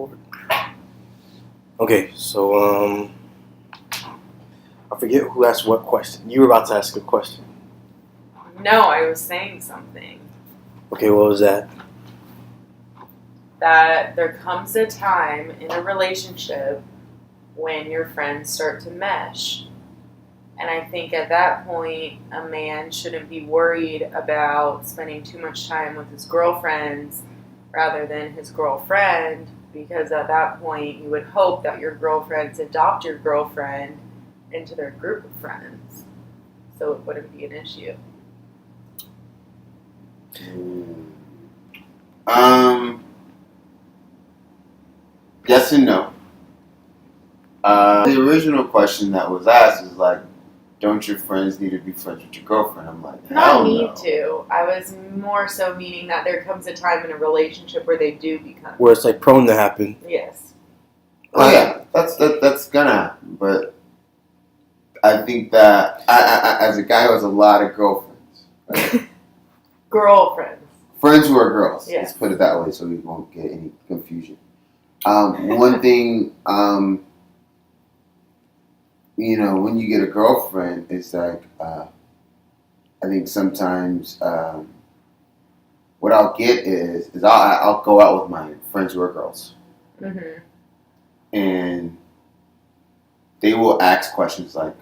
record. Okay, so I forget who asked what question. You were about to ask a question. No, I was saying something. Okay, what was that? That there comes a time in a relationship when your friends start to mesh. And I think at that point, a man shouldn't be worried about spending too much time with his girlfriends rather than his girlfriend, because at that point, you would hope that your girlfriends adopt your girlfriend into their group of friends. So it wouldn't be an issue. Yes and no. The original question that was asked is like, don't your friends need to be friends with your girlfriend? I'm like, Not hell need no. to. I was more so meaning that there comes a time in a relationship where they do become. Where it's like prone to happen. Yes. Oh yeah, that's gonna happen. But I think that I as a guy who has a lot of girlfriends, right? Girlfriends. Friends who are girls. Yes. Let's put it that way, so we won't get any confusion. One thing, when you get a girlfriend, it's like I think sometimes what I'll get is I'll go out with my friends who are girls, Mm-hmm. and they will ask questions like,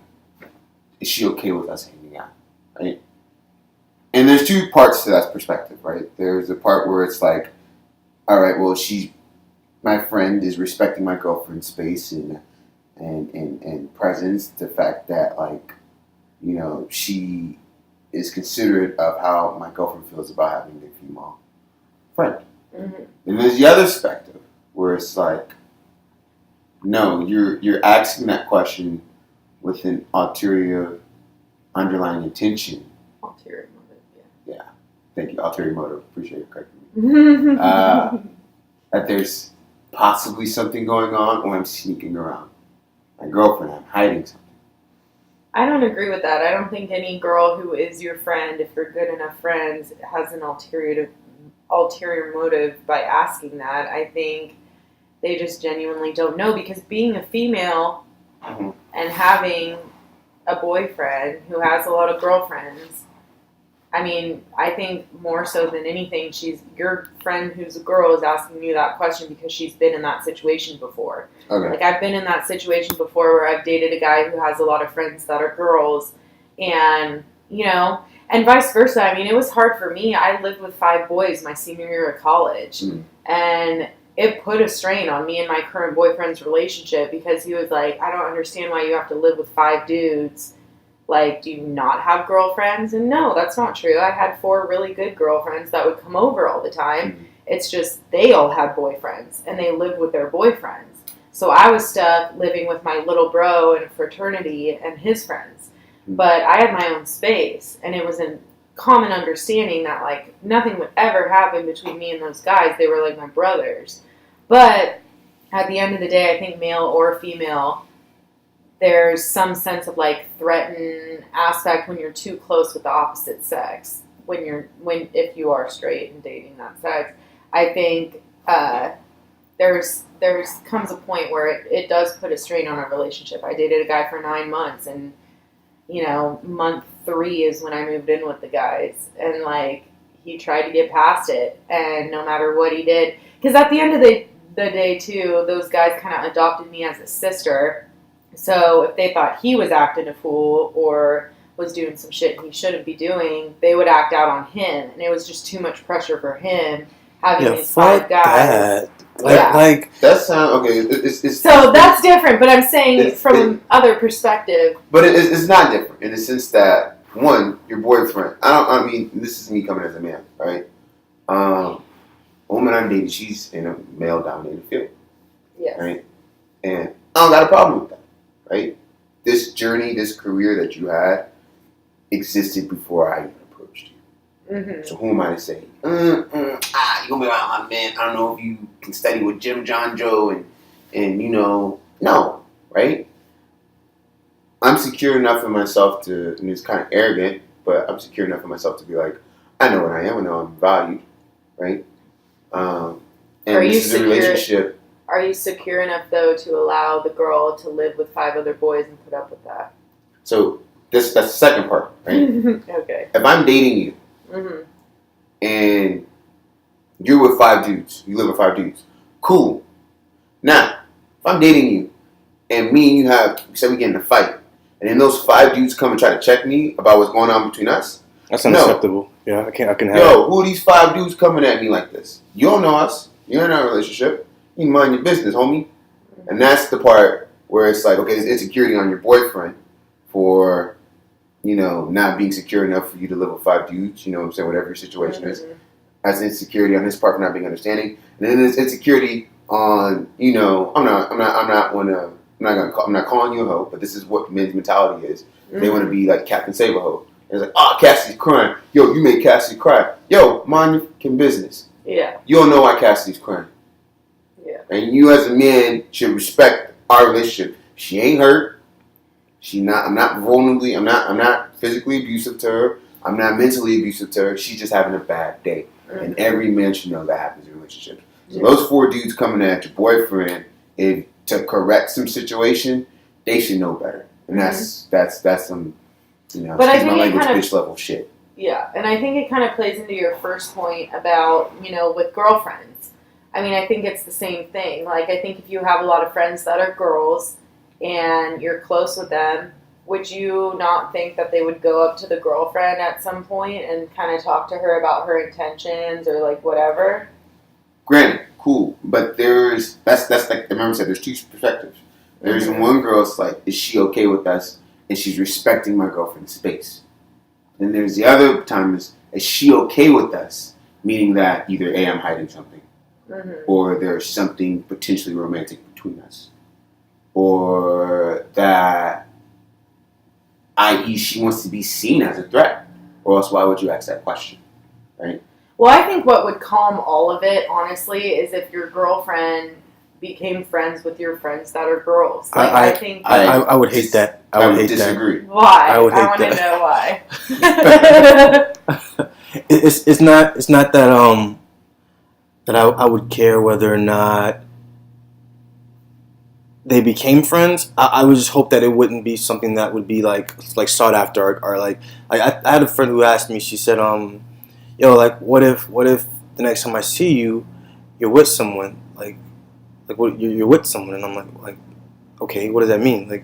"Is she okay with us hanging out?" Right? And there's two parts to that perspective, right? There's a part where it's like, all right, well, my friend is respecting my girlfriend's space and presence. The fact that she is considerate of how my girlfriend feels about having a female friend. Mm-hmm. And there's the other perspective where it's like, no, you're asking that question with an ulterior underlying intention. Ulterior motive, Yeah. Thank you. Ulterior motive. Appreciate it correcting me. yeah. That there's possibly something going on, or I'm sneaking around my girlfriend. I'm hiding something. I don't agree with that. I don't think any girl who is your friend, if you're good enough friends, has an ulterior motive by asking that. I think they just genuinely don't know, because being a female Mm-hmm. and having a boyfriend who has a lot of girlfriends, I mean, I think more so than anything, your friend who's a girl is asking you that question because she's been in that situation before. Okay. Like, I've been in that situation before where I've dated a guy who has a lot of friends that are girls, and, and vice versa. I mean, it was hard for me. I lived with 5 boys my senior year of college, and it put a strain on me and my current boyfriend's relationship, because he was like, I don't understand why you have to live with 5 dudes. Like, do you not have girlfriends? And no, that's not true. I had 4 really good girlfriends that would come over all the time. Mm-hmm. It's just they all had boyfriends, and they lived with their boyfriends. So I was stuck living with my little bro in a fraternity and his friends. Mm-hmm. But I had my own space, and it was a common understanding that, like, nothing would ever happen between me and those guys. They were like my brothers. But at the end of the day, I think male or female, there's some sense of like threatened aspect when you're too close with the opposite sex. If you are straight and dating that sex, I think there's comes a point where it does put a strain on a relationship. I dated a guy for 9 months, and month 3 is when I moved in with the guys, and like he tried to get past it, and no matter what he did, because at the end of the day too, those guys kind of adopted me as a sister. So if they thought he was acting a fool or was doing some shit he shouldn't be doing, they would act out on him. And it was just too much pressure for him having these 5 guys. That. That sounds okay. It's so that's different, but I'm saying from other perspective. But it's not different in the sense that, one, your boyfriend. I mean, this is me coming as a man, right? Woman I'm dating, she's in a male-dominated field. Yes. Right? And I don't got a problem with that. Right? This journey, this career that you had existed before I even approached you. Mm-hmm. So who am I to say, you're going to be around my man, I don't know if you can study with Jim, John, Joe, and no, right? I'm secure enough in myself and it's kind of arrogant, but I'm secure enough in myself to be like, I know what I am, I know I'm valued, right? And Are this you is a relationship. Are you secure enough, though, to allow the girl to live with 5 other boys and put up with that? So that's the second part, right? Okay. If I'm dating you and you're with 5 dudes, you live with 5 dudes, cool. Now, if I'm dating you and me and you say we get in a fight, and then those 5 dudes come and try to check me about what's going on between us, that's unacceptable. No. Yeah, I can have. Yo, who are these 5 dudes coming at me like this? You don't know us. You're in our relationship. You mind your business, homie. And that's the part where it's like, okay, there's insecurity on your boyfriend for, not being secure enough for you to live with 5 dudes. You know what I'm saying? Whatever your situation is. That's insecurity on his part for not being understanding. And then there's insecurity on, I'm not calling you a hoe, but this is what men's mentality is. They want to be like Captain Save a Hoe. It's like, Cassidy's crying. Yo, you made Cassidy cry. Yo, mind your fucking business. Yeah. You don't know why Cassidy's crying. Yeah. And you as a man should respect our relationship. She ain't hurt. I'm not physically abusive to her. I'm not mentally abusive to her. She's just having a bad day. And every man should know that happens in relationships. So those 4 dudes coming at your boyfriend to correct some situation, they should know better. And that's some but I think my language kind of, bitch level shit. Yeah, and I think it kind of plays into your first point about, with girlfriends. I mean, I think it's the same thing. Like, I think if you have a lot of friends that are girls and you're close with them, would you not think that they would go up to the girlfriend at some point and kind of talk to her about her intentions or, like, whatever? Granted, cool, but that's like the member said, there's 2 perspectives. There's one girl, it's like, is she okay with us? And she's respecting my girlfriend's space. Then there's the other time is she okay with us? Meaning that either A, I'm hiding something, or there's something potentially romantic between us, or that, i.e., she wants to be seen as a threat, or else why would you ask that question, right? Well, I think what would calm all of it, honestly, is if your girlfriend became friends with your friends that are girls. Like, I think I would hate that. I would disagree. Why? I would hate want to know why. It's not that that I would care whether or not they became friends. I would just hope that it wouldn't be something that would be like sought after or like I had a friend who asked me. She said, yo, like what if the next time I see you, you're with someone like what you're with someone, and I'm like okay, what does that mean? Like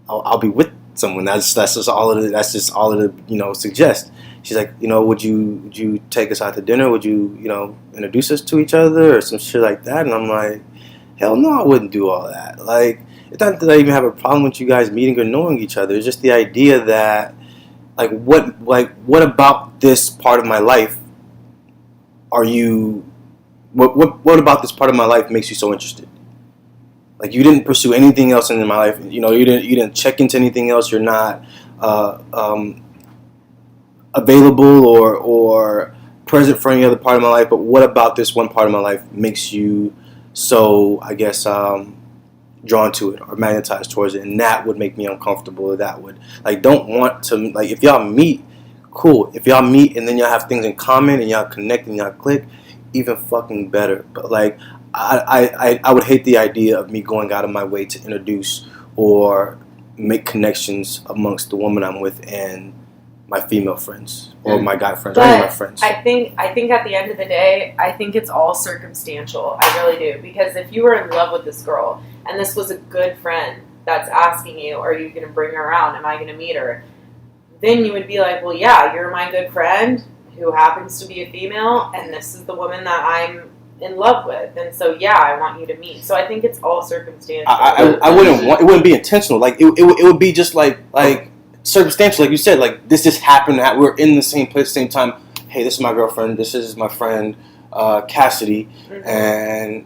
I'll be with someone. That's just all it. That's just all it suggests. She's like, would you take us out to dinner? Would you introduce us to each other or some shit like that? And I'm like, hell no, I wouldn't do all that. Like, it's not that I even have a problem with you guys meeting or knowing each other. It's just the idea that what about this part of my life are you? What about this part of my life makes you so interested? Like, you didn't pursue anything else in my life. You didn't check into anything else. You're not available or present for any other part of my life. But what about this one part of my life makes you so, I guess, drawn to it or magnetized towards it? And that would make me uncomfortable. Or that would don't want to if y'all meet, cool. If y'all meet and then y'all have things in common and y'all connect and y'all click, even fucking better. But I would hate the idea of me going out of my way to introduce or make connections amongst the woman I'm with and my female friends or my guy friends or any of my friends. I think at the end of the day, I think it's all circumstantial. I really do. Because if you were in love with this girl and this was a good friend that's asking you, are you going to bring her around? Am I going to meet her? Then you would be like, well, yeah, you're my good friend who happens to be a female, and this is the woman that I'm in love with, and so yeah, I want you to meet. So I think it's all circumstantial. I wouldn't want. It wouldn't be intentional. Like it would be just like circumstantial, like you said. Like this just happened. We're in the same place, same time. Hey, this is my girlfriend. This is my friend Cassidy, and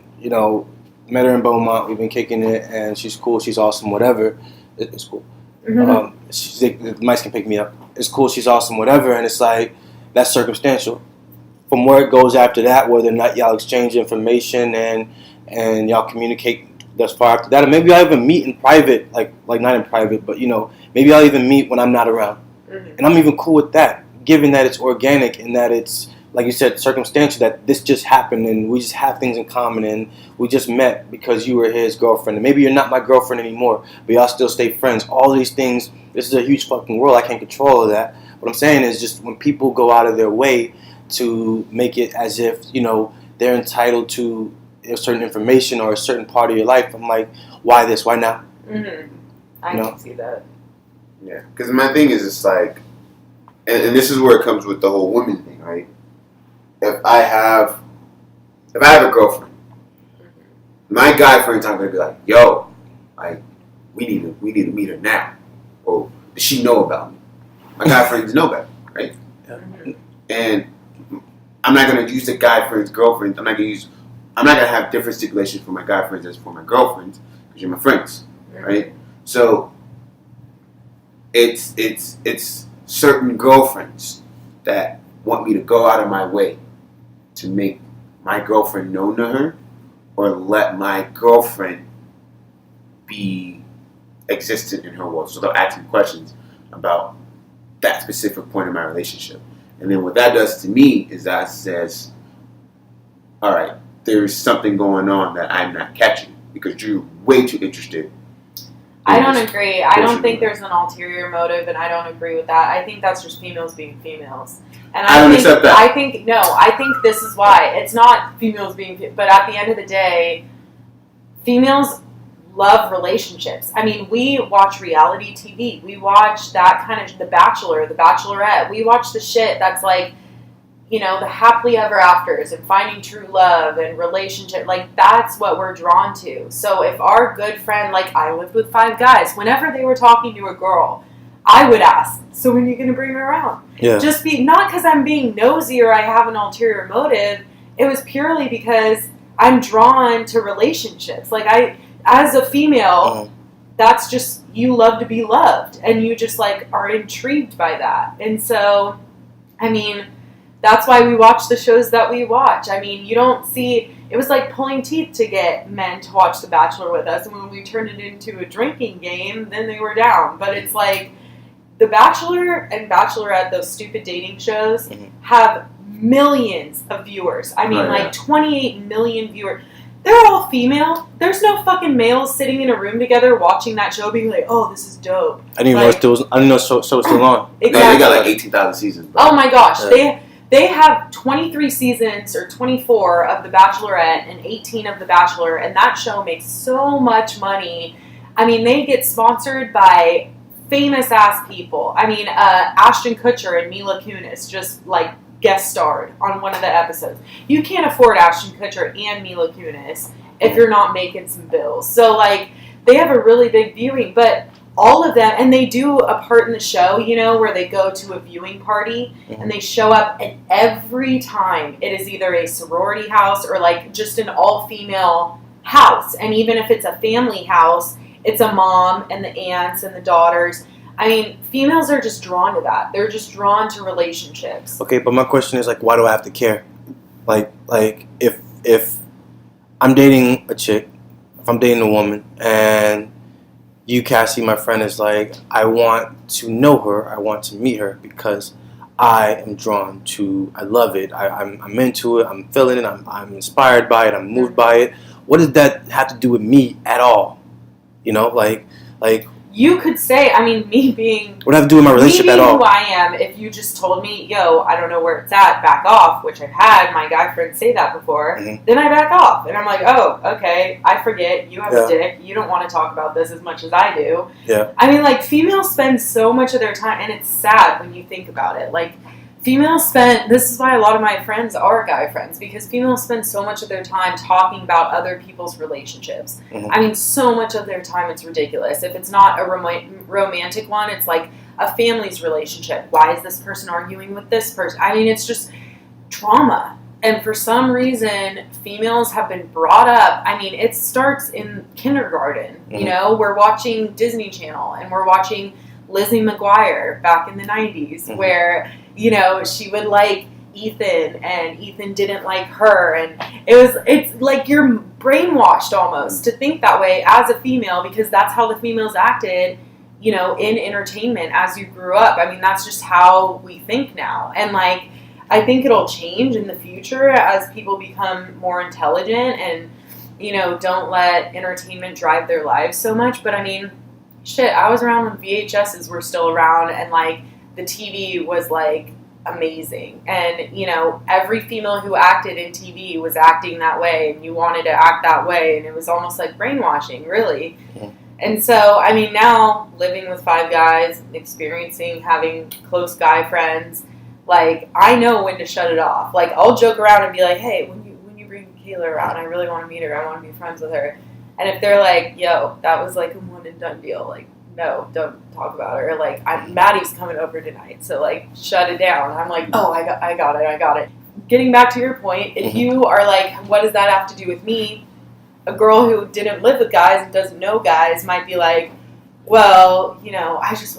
met her in Beaumont. We've been kicking it, and she's cool. She's awesome. Whatever, it's cool. The mice can pick me up. It's cool. She's awesome. Whatever, and it's like that's circumstantial. From where it goes after that, whether or not y'all exchange information and y'all communicate thus far after that, or maybe y'all even meet in private, like not in private, but maybe I'll even meet when I'm not around, and I'm even cool with that, given that it's organic and that it's like you said, circumstantial, that this just happened and we just have things in common and we just met because you were his girlfriend. And maybe you're not my girlfriend anymore, but y'all still stay friends. All these things, this is a huge fucking world. I can't control all of that. What I'm saying is just when people go out of their way to make it as if, they're entitled to a certain information or a certain part of your life, I'm like, why this? Why not? Mm-hmm. I can see that. Yeah, because my thing is, it's like, and this is where it comes with the whole women thing, right? If I have a girlfriend, my guy friends are gonna be like, "Yo, like, we need to meet her now," or does she know about me? My guy friends know better, right? Mm-hmm. And I'm not gonna use the guy friend's girlfriend. I'm not gonna have different stipulations for my guy friends as for my girlfriends because you're my friends, right? So it's certain girlfriends that want me to go out of my way to make my girlfriend known to her, or let my girlfriend be existent in her world. So they'll ask me questions about that specific point in my relationship. And then what that does to me is that says, all right, there's something going on that I'm not catching because you're way too interested. I don't agree. I don't think there's an ulterior motive, and I don't agree with that. I think that's just females being females. And I don't accept that. I think this is why. It's not females being, but at the end of the day, females love relationships. I mean, we watch reality TV. We watch that kind of The Bachelor, The Bachelorette. We watch the shit that's like, the happily ever afters and finding true love and relationship. Like, that's what we're drawn to. So if our good friend, like I lived with 5 guys, whenever they were talking to a girl, I would ask, so when are you going to bring her around? Yeah. Just not because I'm being nosy or I have an ulterior motive. It was purely because I'm drawn to relationships. Like, as a female, that's just, you love to be loved, and you just like are intrigued by that. And so, I mean, that's why we watch the shows that we watch. I mean, you don't see, it was like pulling teeth to get men to watch The Bachelor with us, and when we turned it into a drinking game, then they were down. But it's like, The Bachelor and Bachelorette, those stupid dating shows, have millions of viewers. I mean, like 28 million viewers. They're all female. There's no fucking males sitting in a room together watching that show being like, oh, this is dope. I didn't know so was still on. Exactly. They got like 18,000 seasons. Bro. Oh my gosh. Yeah. They have 23 seasons or 24 of The Bachelorette and 18 of The Bachelor, and that show makes so much money. I mean, they get sponsored by famous ass people. I mean, Ashton Kutcher and Mila Kunis just like guest starred on one of the episodes. You can't afford Ashton Kutcher and Mila Kunis if you're not making some bills. So like, they have a really big viewing, but all of them, and they do a part in the show, where they go to a viewing party and they show up, and every time it is either a sorority house or like just an all-female house. And even if it's a family house, it's a mom and the aunts and the daughters. I mean, females are just drawn to that. They're just drawn to relationships. Okay, but my question is, like, why do I have to care? Like if I'm dating a chick, if I'm dating a woman, and you, Cassie, my friend, is like, I want to know her, I want to meet her because I am drawn to, I love it, I'm into it, I'm feeling it, I'm inspired by it, I'm moved by it. What does that have to do with me at all? Like you could say, I mean, me being... What does that have to do with my relationship at all? who I am, if you just told me, yo, I don't know where it's at, back off, which I've had my guy friends say that before, then I back off. And I'm like, oh, okay, I forget, you have a dick, you don't want to talk about this as much as I do. Yeah. I mean, like, females spend so much of their time, and it's sad when you think about it, like, this is why a lot of my friends are guy friends, because females spend so much of their time talking about other people's relationships. I mean, so much of their time, it's ridiculous. If it's not a romantic one, it's like a family's relationship. Why is this person arguing with this person? I mean, it's just trauma. And for some reason, females have been brought up. I mean, it starts in kindergarten. We're watching Disney Channel, and we're watching Lizzie McGuire back in the 90s, where... she would like Ethan, and Ethan didn't like her, and it's like you're brainwashed almost to think that way as a female, because that's how the females acted, in entertainment as you grew up. I mean, that's just how we think now. And like, I think it'll change in the future as people become more intelligent and, don't let entertainment drive their lives so much. But I mean, shit, I was around when VHSs were still around and, like, the TV was, like, amazing. And, every female who acted in TV was acting that way and you wanted to act that way. And it was almost like brainwashing, really. Yeah. And so, I mean, now living with 5 guys, having close guy friends, like, I know when to shut it off. Like, I'll joke around and be like, hey, when you bring Kayla around, I really want to meet her. I want to be friends with her. And if they're like, yo, that was like a one and done deal, like, no, don't talk about her. Like, Maddie's coming over tonight, so, like, shut it down. I'm like, oh, I got it. Getting back to your point, if you are like, what does that have to do with me? A girl who didn't live with guys and doesn't know guys might be like, well,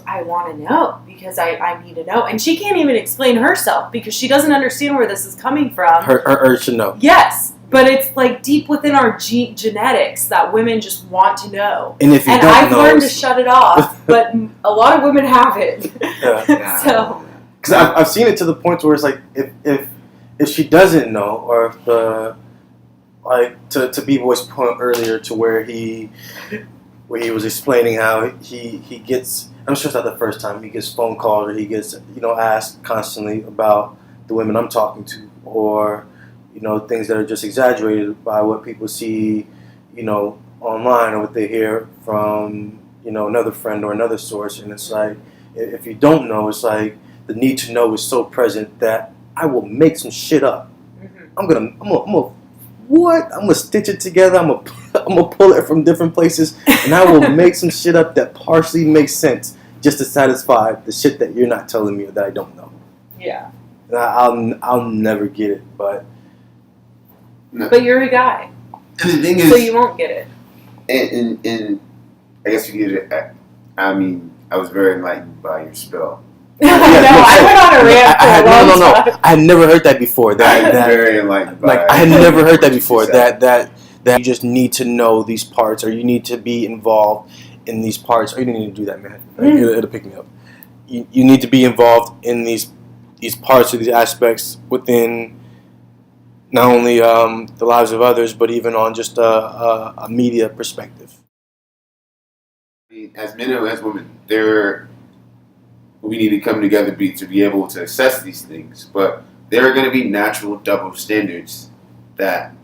I want to know because I need to know. And she can't even explain herself because she doesn't understand where this is coming from. Her urge to know. Yes, but it's like deep within our genetics that women just want to know. And if you don't I've know, learned to shut it off, but a lot of women haven't. Yeah. So, because I've seen it to the point where it's like if she doesn't know, or if to B-Boy's point earlier, to where he was explaining how he gets, I'm sure it's not the first time, he gets phone calls or he gets, asked constantly about the women I'm talking to, or, things that are just exaggerated by what people see, online, or what they hear from, another friend or another source. And it's like, if you don't know, it's like the need to know is so present that I will make some shit up. Mm-hmm. I'm gonna stitch it together. I'm gonna pull it from different places, and I will make some shit up that partially makes sense, just to satisfy the shit that you're not telling me or that I don't know. Yeah. And I'll never get it, but. No. But you're a guy. And the thing is, so you won't get it. And I guess you get it. I mean, I was very enlightened by your spill. I went on a rant for a long time. I had never heard that before. That very enlightened by. Like, I had never heard that before. That you just need to know these parts, or you need to be involved in these parts, or you don't need to do that, man. Like, it'll pick me up. You need to be involved in these parts or these aspects within not only the lives of others, but even on just a media perspective. I mean, as men and as women, we need to come together to be able to assess these things. But there are going to be natural double standards that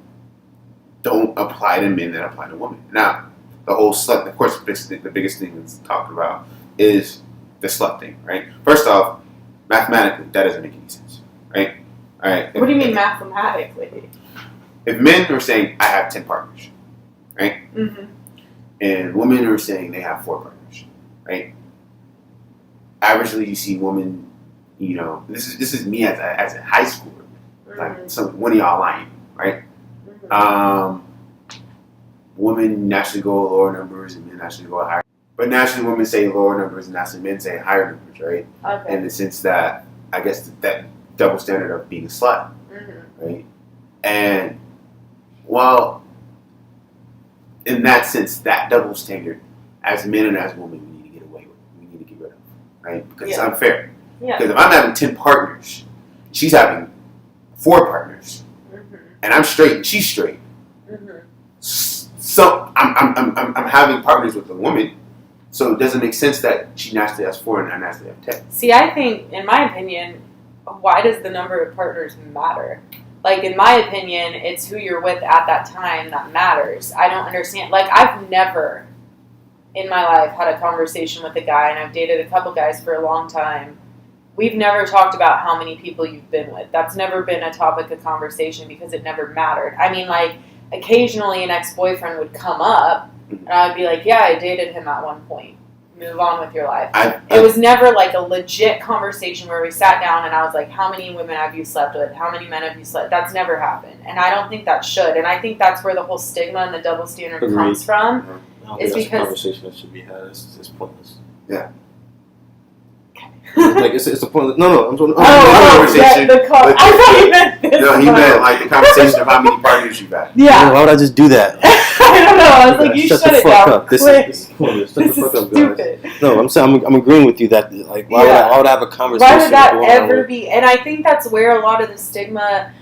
don't apply to men that apply to women. Now, the whole slut, of course, the biggest thing that's talked about is the slut thing, right? First off, mathematically, that doesn't make any sense, right? All right. What do you mean mathematically? If men are saying, I have 10 partners, right? Mm-hmm. And women are saying they have 4 partners, right? Averagely, you see women, this is me as a high schooler. Mm-hmm. Like, one of y'all lying, right? Mm-hmm. Women naturally go lower numbers and men naturally go higher. But naturally, women say lower numbers and naturally men say higher numbers, right? Okay. In the sense that, I guess, that double standard of being a slut, right? And, well, in that sense, that double standard, as men and as women, we need to get away with. We need to get rid of, right? Because it's unfair. Yeah. Because if I'm having 10 partners, she's having 4 partners, and I'm straight and she's straight. So I'm having partners with a woman, so it doesn't make sense that she naturally has 4 and I naturally have 10. See, I think, in my opinion, why does the number of partners matter? Like, in my opinion, it's who you're with at that time that matters. I don't understand. Like, I've never in my life had a conversation with a guy, and I've dated a couple guys for a long time. We've never talked about how many people you've been with. That's never been a topic of conversation because it never mattered. I mean, like, occasionally an ex-boyfriend would come up, and I would be like, yeah, I dated him at one point. Move on with your life. It was never like a legit conversation where we sat down and I was like, how many women have you slept with? How many men have you slept? That's never happened. And I don't think that should. And I think that's where the whole stigma and the double standard comes from. Is because a conversation that should be had. It's pointless. Yeah. Like, it's a pointless. No, I'm talking. Conversation. I thought you meant this. No, he meant like the conversation of how many partners you've had. Yeah. Why would I just do that? I don't know. I was like, you shut it down Up. This quick. is pointless. Shut This the is fuck up, stupid. guys. No, I'm saying I'm agreeing with you that like why would I have a conversation? Why would that going ever on be? And I think that's where a lot of the stigma.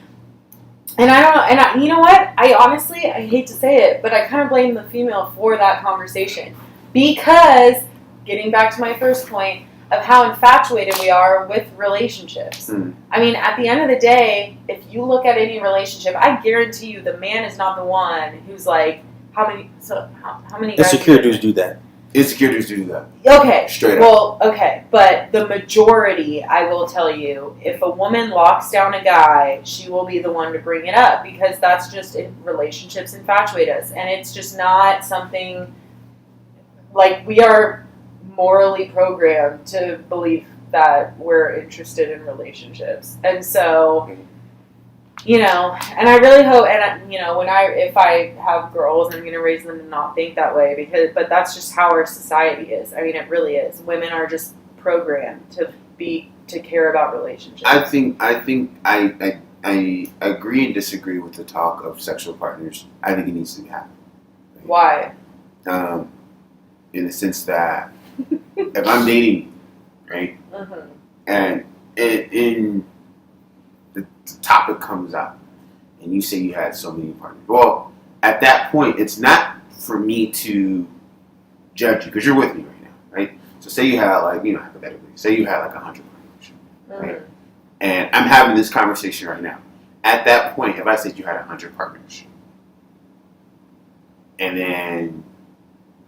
And I don't. And I, you know what? I honestly, I hate to say it, but I kind of blame the female for that conversation because getting back to my first point of how infatuated we are with relationships. I mean, at the end of the day, if you look at any relationship, I guarantee you the man is not the one who's like, how many guys insecure dudes do that. Insecure dudes do that. Okay. Straight up. Well, okay. But the majority, I will tell you, if a woman locks down a guy, she will be the one to bring it up because that's just relationships infatuate us. And it's just not something like we are morally programmed to believe that we're interested in relationships. And so, you know, and I really hope, and you know, if I have girls, I'm going to raise them to not think that way but that's just how our society is. I mean, it really is. Women are just programmed to care about relationships. I think I agree and disagree with the talk of sexual partners. I think it needs to happen. Why? In the sense that if I'm dating, right, and in the topic comes up, and you say you had so many partners, well, at that point, it's not for me to judge you because you're with me right now, right? So say you had hypothetically, say you had 100 partners, right? And I'm having this conversation right now. At that point, if I said you had 100 partners, and then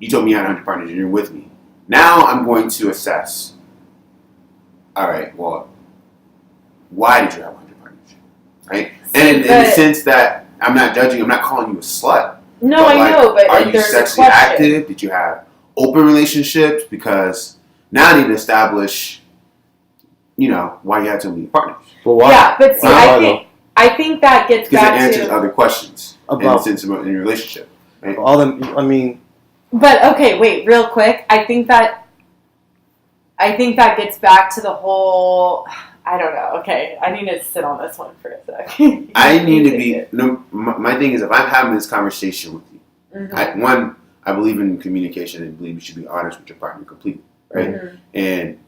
you told me you had 100 partners and you're with me, now I'm going to assess, all right, well, why did you have 100 partners, right? And in the sense that I'm not judging, I'm not calling you a slut. No, I know, but are you sexually active? Did you have open relationships? Because now I need to establish, why you had so many partners. Well, why? Yeah, but see, I think that gets back to... Because it answers other questions about in your relationship. Right? But, okay, wait, real quick. I think that gets back to the whole... I don't know. Okay, I need to sit on this one for a second. I need to be... No, my thing is, if I'm having this conversation with you, I believe in communication and believe you should be honest with your partner completely, right? And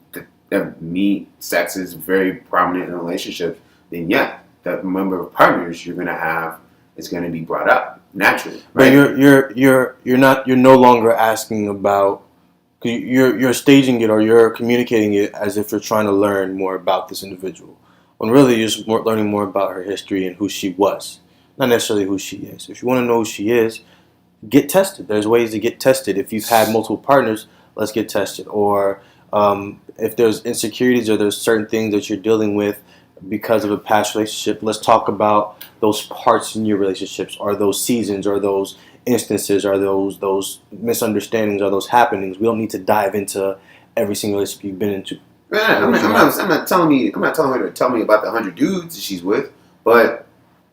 sex is very prominent in a relationship, then yeah, the number of partners you're going to have is going to be brought up naturally. Right? But you're no longer asking about, you're staging it or you're communicating it as if you're trying to learn more about this individual, when really you're just learning more about her history and who she was, not necessarily who she is. If you want to know who she is, get tested. There's ways to get tested. If you've had multiple partners, let's get tested. Or if there's insecurities or there's certain things that you're dealing with because of a past relationship, let's talk about those parts in your relationships, or those seasons, or those instances, or those misunderstandings, or those happenings. We don't need to dive into every single relationship you've been into. I'm not telling her to tell me about the 100 dudes she's with, but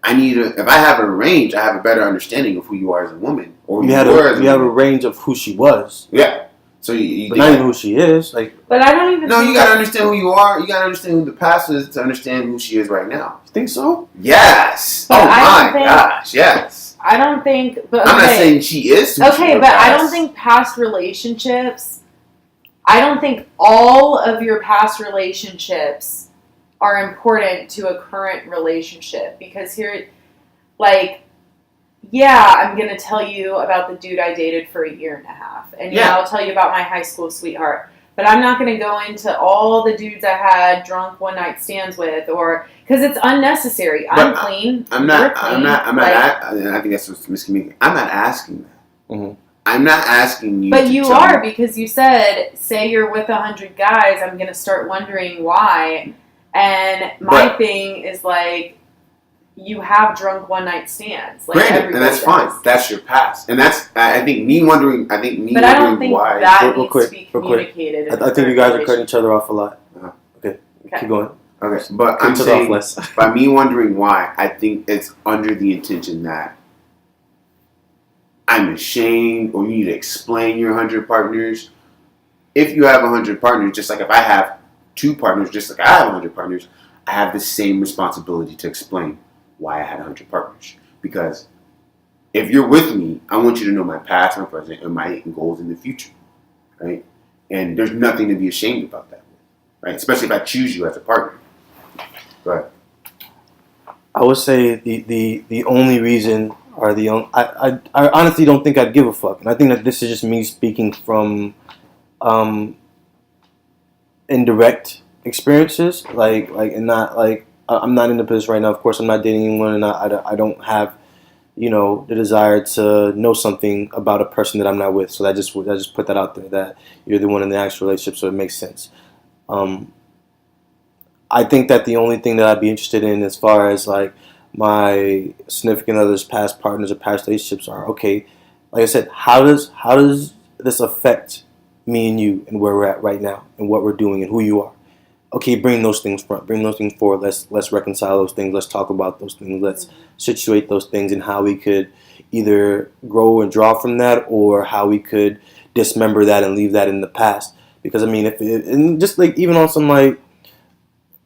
if I have a range, I have a better understanding of who you are as a woman, or you have a range of who she was. Yeah. So you but not even who she is. But I don't even. No, you gotta understand who you are. You gotta understand who the past is to understand who she is right now. You think so? Yes. But gosh, yes. I don't think. But I'm not saying she is. Okay, but I don't think past relationships. I don't think all of your past relationships are important to a current relationship, because yeah, I'm going to tell you about the dude I dated for 1.5 years. And yeah, I'll tell you about my high school sweetheart. But I'm not going to go into all the dudes I had drunk one-night stands with, because it's unnecessary. I'm clean. I'm not, I think that's what's miscommunicated. I'm not asking that. Mm-hmm. I'm not asking you. But you are, because you said, say you're with 100 guys, I'm going to start wondering why. And my thing is you have drunk one-night stands. Granted, and that's fine. That's your past, and that's I think me wondering. But I don't think why. That needs to be communicated. I think you guys are cutting each other off a lot. Okay, keep going. Okay, but I'm saying by me wondering why, I think it's under the intention that I'm ashamed, or you need to explain your 100 partners. If you have 100 partners, just like if I have 2 partners, just like I have 100 partners, I have the same responsibility to explain why I had 100 partners. Because if you're with me, I want you to know my past, my present, and my goals in the future, right? And there's nothing to be ashamed about that, right? Especially if I choose you as a partner. But I would say the only reason, or I honestly don't think I'd give a fuck, and I think that this is just me speaking from indirect experiences, and not like I'm not in the position right now. Of course, I'm not dating anyone, and I don't have the desire to know something about a person that I'm not with. So I just put that out there, that you're the one in the actual relationship, so it makes sense. I think that the only thing that I'd be interested in, as far as like my significant other's past partners or past relationships, are okay. Like I said, how does this affect me and you and where we're at right now and what we're doing and who you are? Okay, bring those things forward. Let's reconcile those things. Let's talk about those things. Let's situate those things and how we could either grow and draw from that, or how we could dismember that and leave that in the past. Because I mean, and just like even on some like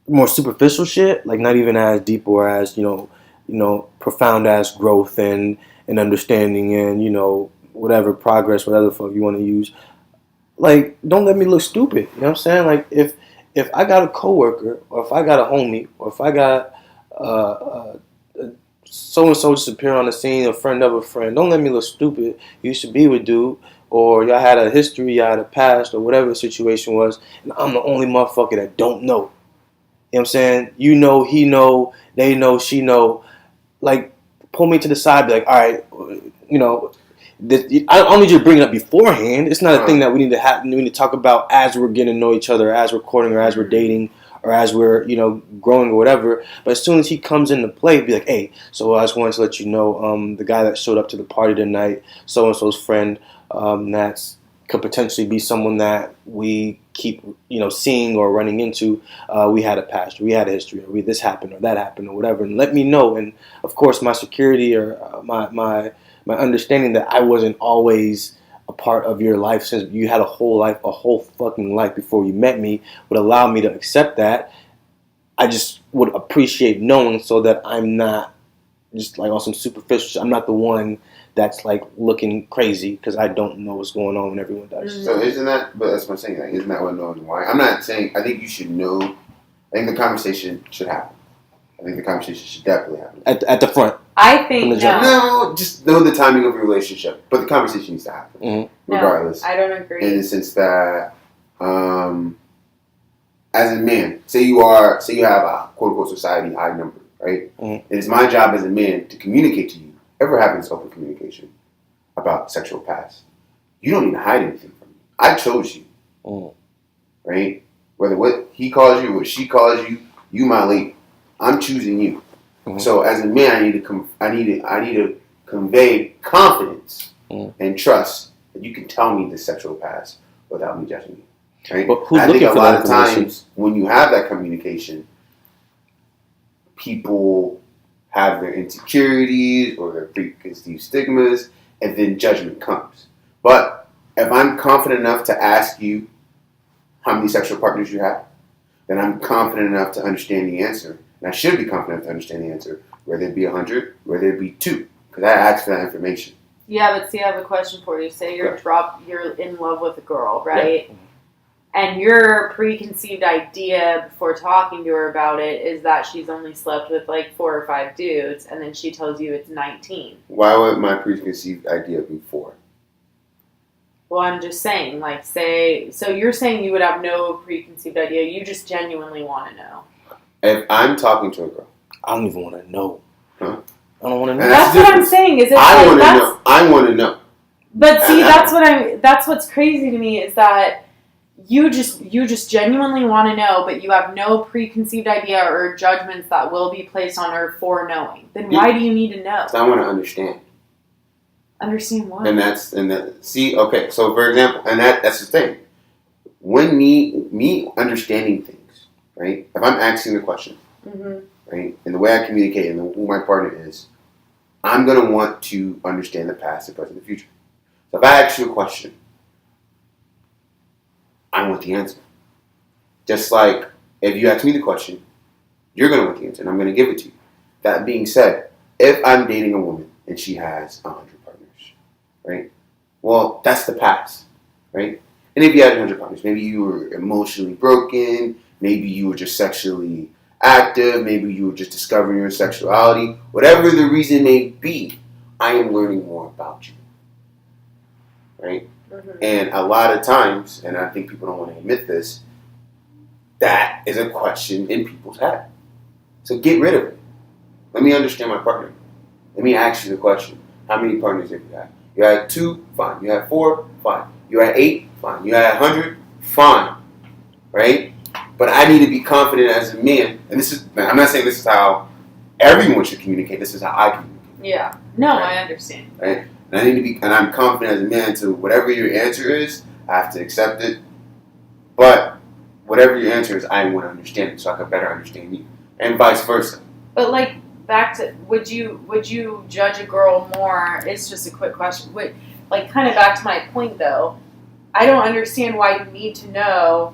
more superficial shit, like not even as deep or as profound as growth and understanding and whatever progress, whatever the fuck you want to use. Like, don't let me look stupid. You know what I'm saying? Like, if I got a coworker, or if I got a homie, or if I got so and so just appear on the scene, a friend of a friend, don't let me look stupid. You used to be with dude, or y'all had a history, y'all had a past, or whatever the situation was, and I'm the only motherfucker that don't know. You know what I'm saying? You know, he know, they know, she know. Like, pull me to the side, be like, all right, I don't need you to bring it up beforehand. It's not a thing that we need to talk about as we're getting to know each other, as we're courting, or as we're dating, or as we're growing or whatever. But as soon as he comes into play, be like, hey, so I just wanted to let you know, the guy that showed up to the party tonight, so and so's friend, that's could potentially be someone that we keep seeing or running into. We had a past, or we had a history, or this happened or that happened or whatever, and let me know. And of course, my security, or my understanding that I wasn't always a part of your life, since you had a whole fucking life before you met me, would allow me to accept that. I just would appreciate knowing, so that I'm not just like on some superficial. I'm not the one that's like looking crazy because I don't know what's going on when everyone does. So isn't that? But that's what I'm saying. Like, isn't that what knowing why? I'm not saying. I think you should know. I think the conversation should happen. I think the conversation should definitely happen at the front. I think no, just know the timing of your relationship, but the conversation needs to happen regardless. No, I don't agree. In the sense that, as a man, say you have a quote unquote society high number, right? Mm-hmm. It is my job as a man to communicate to you. Ever having this open communication about sexual past. You don't need to hide anything from me. I chose you, right? Whether what he calls you, what she calls you, you my lady. I'm choosing you. Mm-hmm. So as a man, I need to convey confidence and trust that you can tell me the sexual past without me judging you. Right? But who's I looking think a for lot that of times when you have that communication, people have their insecurities or their preconceived stigmas, and then judgment comes. But if I'm confident enough to ask you how many sexual partners you have, then I'm confident enough to understand the answer. And I should be confident to understand the answer, whether it be 100, whether it be 2, because I asked for that information. Yeah, but see, I have a question for you. Say you're in love with a girl, right? Yeah. And your preconceived idea before talking to her about it is that she's only slept with like 4 or 5 dudes, and then she tells you it's 19. Why would my preconceived idea be 4? Well, I'm just saying, so you're saying you would have no preconceived idea, you just genuinely want to know. If I'm talking to a girl, I don't even want to know. Huh? I don't want to know. That's what I'm saying. I want to know. I want to know. But see, that's what's crazy to me is that you just genuinely want to know, but you have no preconceived idea or judgments that will be placed on her for knowing. Then why do you need to know? I want to understand. Understand what? See, okay, so for example, and that's the thing. When me understanding things, right? If I'm asking the question, right, and the way I communicate and who my partner is, I'm gonna want to understand the past, the present, the future. So if I ask you a question, I want the answer. Just like if you ask me the question, you're gonna want the answer, and I'm gonna give it to you. That being said, if I'm dating a woman and she has 100 partners, right? Well, that's the past, right? And if you had 100 partners, maybe you were emotionally broken, maybe you were just sexually active, maybe you were just discovering your sexuality, whatever the reason may be, I am learning more about you, right? Mm-hmm. And a lot of times, and I think people don't want to admit this, that is a question in people's head. So get rid of it. Let me understand my partner. Let me ask you the question. How many partners have you had? You had 2, fine. You had 4, fine. You had 8, fine. You had 100, fine. Right? But I need to be confident as a man. And this is, I'm not saying this is how everyone should communicate. This is how I communicate. Yeah. No, right? I understand. Right? And I need to be, and I'm confident as a man to whatever your answer is, I have to accept it. But whatever your answer is, I want to understand it so I can better understand you. And vice versa. But like, back to, would you judge a girl more? It's just a quick question. Like, kind of back to my point though, I don't understand why you need to know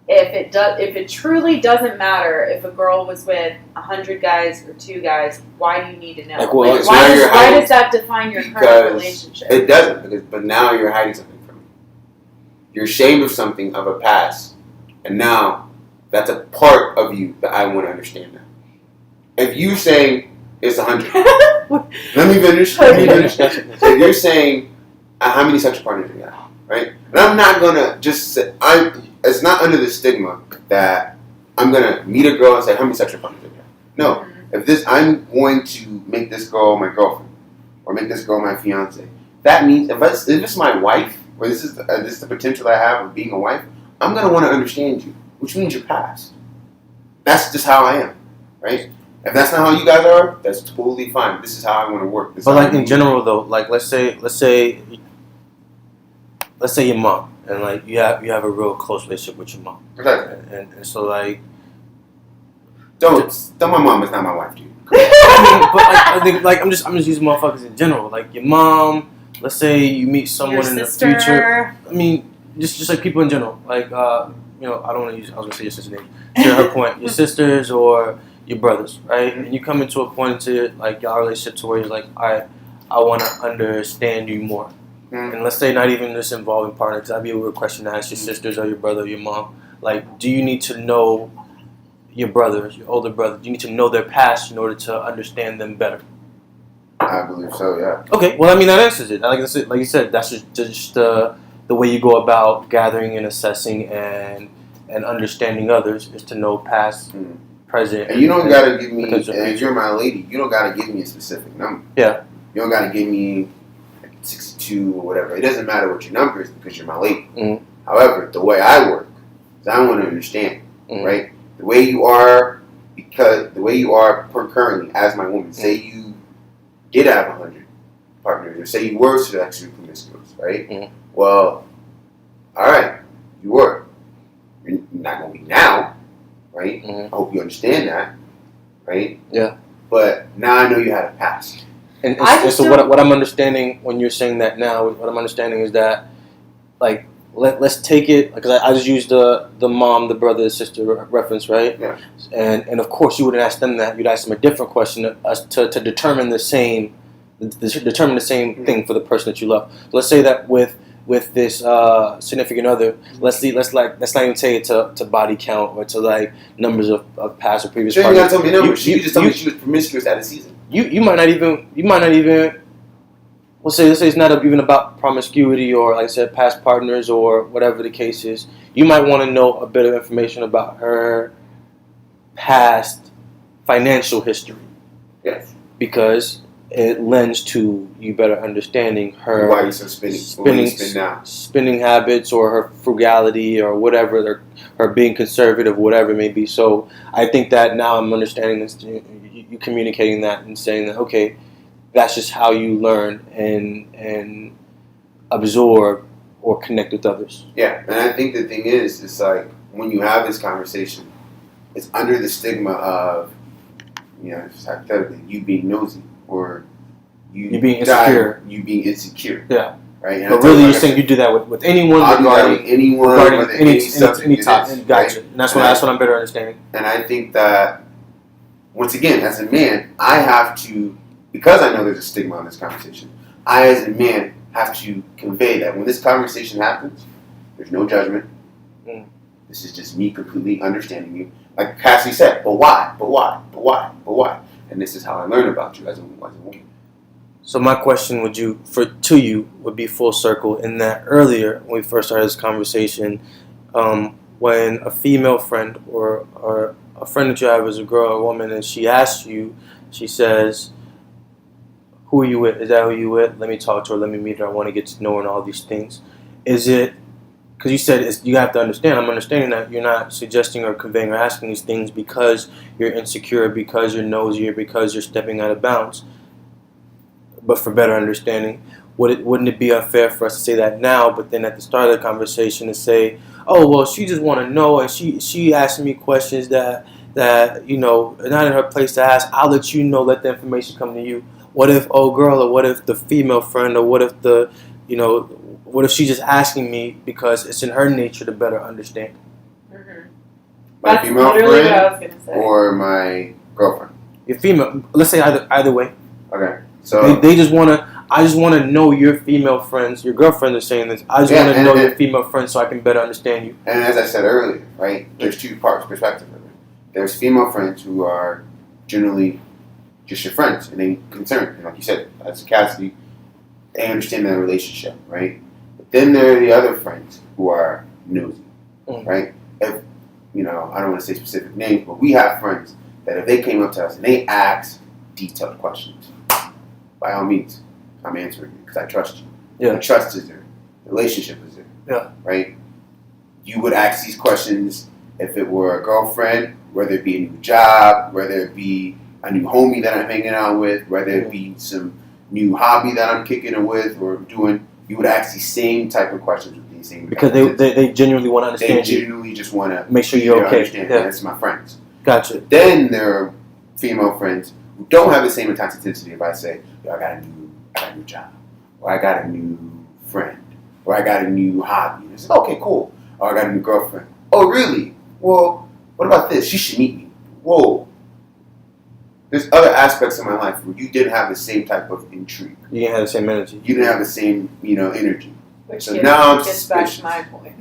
if it truly doesn't matter if a girl was with 100 guys or 2 guys. Why do you need to know? Like, well, why does that define your current relationship? It doesn't, but now you're hiding something from me. You're ashamed of something of a past, and now that's a part of you that I want to understand now. If you're saying it's 100, let me finish. So if you're saying how many sexual partners you have, right? And I'm not gonna just say it's not under the stigma that I'm gonna meet a girl and say how many sexual partners you have. No, I'm going to make this girl my girlfriend or make this girl my fiance. That means if it's my wife or this is the potential I have of being a wife, I'm gonna want to understand you, which means your past. That's just how I am, right? If that's not how you guys are, that's totally fine. This is how I want to work. But like in general though, like let's say your mom, and like you have a real close relationship with your mom. Exactly. And so like don't my mom is not my wife, dude. But like, I think like I'm just using motherfuckers in general. Like your mom, let's say you meet someone in the future. I mean, just like people in general. Like I don't want to use. I was gonna say your sister's name. To her point, your sisters or your brothers, right? And you come into a point to like y'all relationship to where you're like, I want to understand you more. And let's say not even this involving partners, because that'd be a weird question to ask your sisters or your brother or your mom. Like, do you need to know your brothers, your older brother? Do you need to know their past in order to understand them better? I believe so, yeah. Okay, well, I mean, that answers it. Like you said, that's just the way you go about gathering and assessing and understanding others is to know past, present. And you don't got to give me, and if you're my lady, you don't got to give me a specific number. Yeah. You don't got to give me 62 or whatever. It doesn't matter what your number is because you're my lady. Mm-hmm. However, the way I work is I want to understand, right? The way you are, because the way you are currently as my woman. Say you did have 100 partners, or say you were sexually promiscuous, right? Mm-hmm. Well, all right, you were. You're not going to be now, right? Mm-hmm. I hope you understand that, right? Yeah. But now I know you had a past. And so what I'm understanding when you're saying that now, what I'm understanding is that, like, let's take it, because I just used the mom, the brother, the sister reference, right? Yeah. And of course you wouldn't ask them that. You'd ask them a different question to determine the same thing for the person that you love. So let's say that with this significant other, let's not even take it to body count or to like numbers of past or previous. Sure, you gotta tell me numbers. You just told me she was promiscuous at a season. You might not even. Let's say it's not even about promiscuity or, like I said, past partners or whatever the case is. You might want to know a bit of information about her past financial history. Yes. Because it lends to you better understanding her why you so spending habits or her frugality or whatever, her being conservative, whatever it may be. So I think that now I'm understanding this, you communicating that and saying that, okay, that's just how you learn and absorb or connect with others. Yeah, and I think the thing is, it's like when you have this conversation, it's under the stigma of, just hypothetically, you being nosy or you being insecure. Yeah. Right? And but really, you're saying you do that with anyone regarding any topic. Gotcha. And that's what I'm better understanding. And I think that, once again, as a man, I have to because I know there's a stigma on this conversation, I as a man have to convey that when this conversation happens, there's no judgment. Mm. This is just me completely understanding you. Like Cassie said, but why? But why? But why? But why? And this is how I learn about you as a woman. So my question to you would be full circle in that earlier when we first started this conversation, when a female friend or a friend that you have as a girl or a woman and she asks you, she says, "Who are you with? Is that who you with? Let me talk to her. Let me meet her. I want to get to know her and all these things." Is it because you said you have to understand? I'm understanding that you're not suggesting or conveying or asking these things because you're insecure, because you're nosy, or because you're stepping out of bounds. But for better understanding, wouldn't it be unfair for us to say that now, but then at the start of the conversation to say, "Oh, well, she just want to know, and she asking me questions that are not in her place to ask. I'll let you know. Let the information come to you." What if old girl, or what if the female friend, or what if what if she's just asking me because it's in her nature to better understand? Mm-hmm. My That's female literally friend what I was gonna say. or my girlfriend. Your female, let's say either way. Okay, so They just want to. I just want to know your female friends. Your girlfriends are saying this. I just want to know your female friends so I can better understand you. and as I said earlier, right? There's two parts perspective of it. There's female friends who are generally just your friends and they concerned, and like you said, as Cassidy, they understand that relationship, right? But then there are the other friends who are nosy, right? If I don't want to say specific names, but we have friends that if they came up to us and they asked detailed questions, by all means, I'm answering you because I trust you. Yeah. The trust is there. The relationship is there. Yeah. Right? You would ask these questions if it were a girlfriend, whether it be a new job, whether it be a new homie that I'm hanging out with, whether it be some new hobby that I'm kicking it with or doing. You would ask these same type of questions with these same because they genuinely want to understand. They genuinely just want to make sure you're okay. Understand. Yeah. That's my friends. Gotcha. Then there are female friends who don't have the same intensity. If I say, "Yo, I got a new job," or "I got a new friend," or "I got a new hobby," and it's like, "Okay, cool." Or "I got a new girlfriend." "Oh, really? Well, what about this? You should meet me." Whoa. There's other aspects of my life where you didn't have the same type of intrigue. You didn't have the same energy. You didn't have the same, energy. Which so now I'm gets suspicious. back to my point.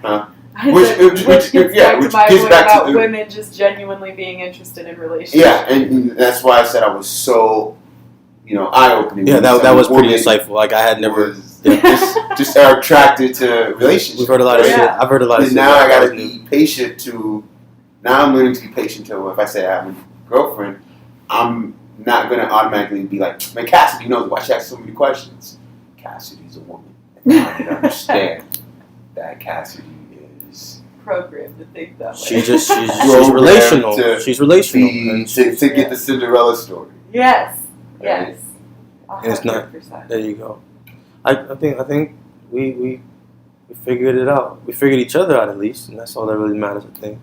Huh? Which gets back to my point about the, women just genuinely being interested in relationships. Yeah, and that's why I said I was so, eye-opening. Yeah, that was pretty insightful. Like I had never just are attracted to relationships. We've heard a lot of shit. I've heard a lot of shit. And now I got to be patient now I'm learning to be patient to if I say I have a girlfriend, I'm not going to automatically be like, "Man, Cassidy knows why she asks so many questions." Cassidy's a woman. And I need to understand that Cassidy is programmed to think that way. She's relational. She's relational. To get the Cinderella story. Yes. Yes. And it's not. There you go. I think we figured it out. We figured each other out at least, and that's all that really matters. I think.